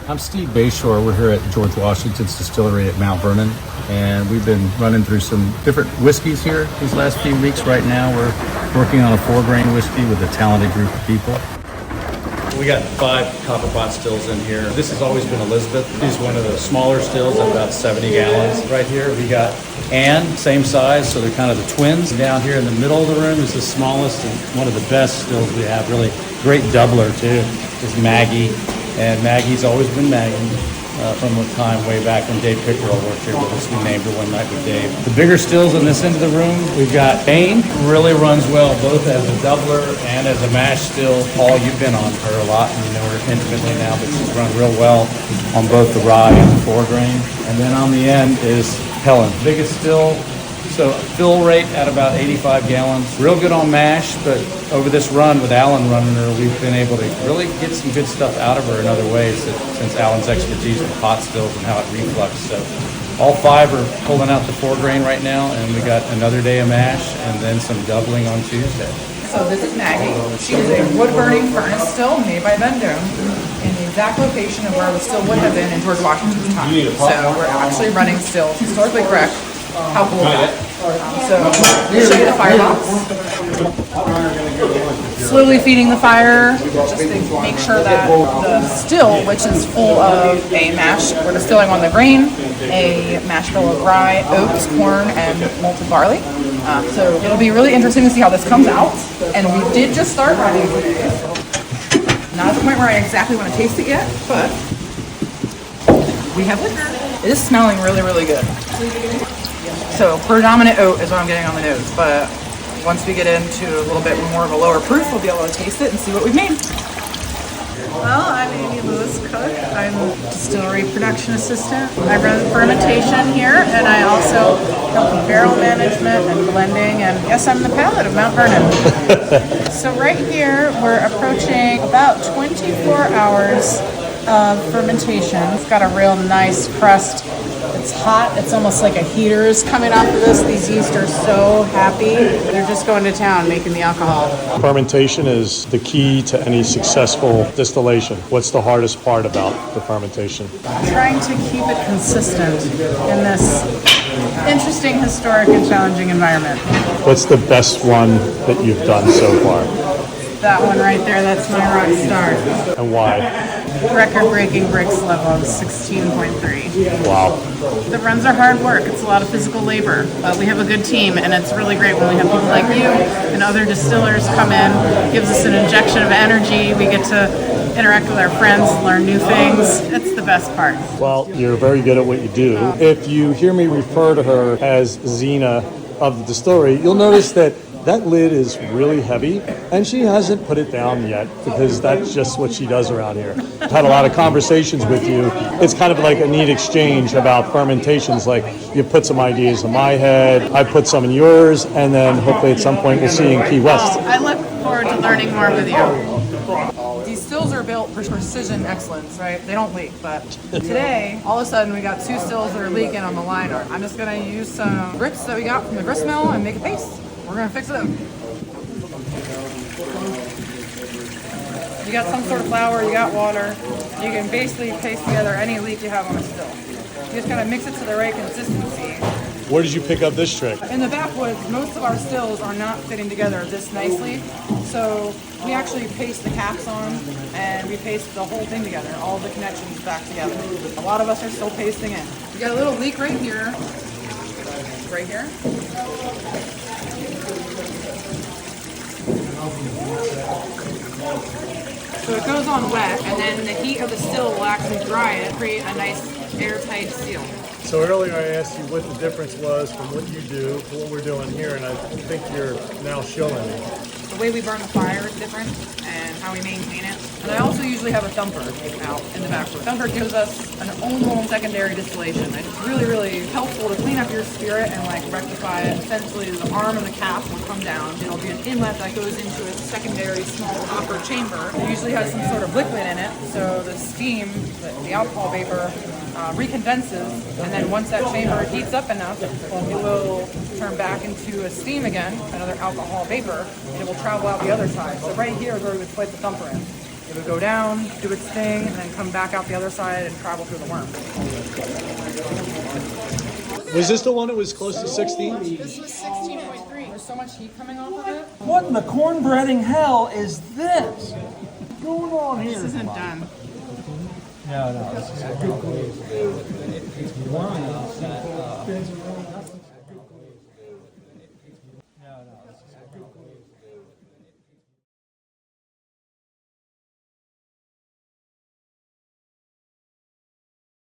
I'm Steve Bayshore. We're here at George Washington's Distillery at Mt Vernon, and we've been running through some different whiskeys here these last few weeks. Right now, we're working on a 4-grain whiskey with a talented group of people. We got 5 copper pot stills in here. This has always been Elizabeth. She's one of the smaller stills at about 70 gallons. Right here, we got Anne, same size, so they're kind of the twins. Down here in the middle of the room is the smallest and one of the best stills we have. Really great doubler, too, is Maggie. And Maggie's always been Maggie from a time way back when Dave Pickerel worked here with us. We named her one night with Dave. The bigger stills in this end of the room, we've got Bane, really runs well both as a doubler and as a mash still. Paul, you've been on her a lot and you know her intimately now, but she's run real well on both the rye and the 4-grain. And then on the end is Helen, biggest still. So fill rate at about 85 gallons. Real good on mash, but over this run with Alan running her, we've been able to really get some good stuff out of her in other ways since Alan's expertise with pot stills and how it reflux. So all 5 are pulling out the 4-grain right now, and we got another day of mash and then some doubling on Tuesday. So this is Maggie. She is a wood-burning furnace still made by Vendome in the exact location of where the still would have been in George Washington's time. So we're actually running stills historically correct. How cool is that? So we'll show you the firebox. Slowly feeding the fire just to make sure that the still, which is full of a mash, we're distilling on the grain, a mash bill of rye, oats, corn, and malted barley. So it'll be really interesting to see how this comes out. And we did just start running today. Not at the point where I exactly want to taste it yet, but we have liquor. It is smelling really, really good. So predominant oat is what I'm getting on the nose, but once we get into a little bit more of a lower proof, we'll be able to taste it and see what we've made. Well, I'm Amy Lewis Cook. I'm distillery production assistant. I run fermentation here, and I also help with barrel management and blending, and yes, I'm the palate of Mt Vernon. So right here, we're approaching about 24 hours of fermentation. It's got a real nice crust. It's hot. It's almost like a heater is coming off of this. These yeast are so happy. They're just going to town making the alcohol. Fermentation is the key to any successful distillation. What's the hardest part about the fermentation? Trying to keep it consistent in this interesting, historic, and challenging environment. What's the best one that you've done so far? That one right there, that's my rock star. And why? Record-breaking bricks level of 16.3. Wow. The runs are hard work. It's a lot of physical labor, but we have a good team, and it's really great when we have people like you and other distillers come in. It gives us an injection of energy. We get to interact with our friends, learn new things. It's the best part. Well, you're very good at what you do. If you hear me refer to her as Xena of the distillery, you'll notice that lid is really heavy, and she hasn't put it down yet because that's just what she does around here. I've had a lot of conversations with you. It's kind of like a neat exchange about fermentations. Like you put some ideas in my head, I put some in yours, and then hopefully at some point we'll see you in Key West. I look forward to learning more with you. These stills are built for precision excellence, right? They don't leak, but today, all of a sudden, we got 2 stills that are leaking on the liner. I'm just going to use some bricks that we got from the gristmill and make a paste. We're going to fix it up. You got some sort of flour, you got water. You can basically paste together any leak you have on a still. You just kind of mix it to the right consistency. Where did you pick up this trick? In the backwoods, most of our stills are not fitting together this nicely. So we actually paste the caps on and we paste the whole thing together, all the connections back together. A lot of us are still pasting in. We got a little leak right here. Right here. So it goes on wet, and then the heat of the still will actually dry it and create a nice airtight seal. So earlier I asked you what the difference was from what you do to what we're doing here, and I think you're now showing me. The way we burn the fire is different, and how we maintain it. And I also usually have a thumper out in the back. The thumper gives us an almost secondary distillation. It's really, really helpful to clean up your spirit and like rectify it. Essentially, the arm of the cap will come down. It'll be an inlet that goes into a secondary small copper chamber. It usually has some sort of liquid in it, so the steam, the alcohol vapor, recondenses, and then once that chamber heats up enough, it will turn back into a steam again, another alcohol vapor, and it will travel out the other side. So right here is where we would put the thumper in. It would go down, do its thing, and then come back out the other side and travel through the worm. Was this the one that was close to 16? This was 16.3. There's so much heat coming off of it. What in the cornbreading hell is this? What's going on here? This isn't done. No, this is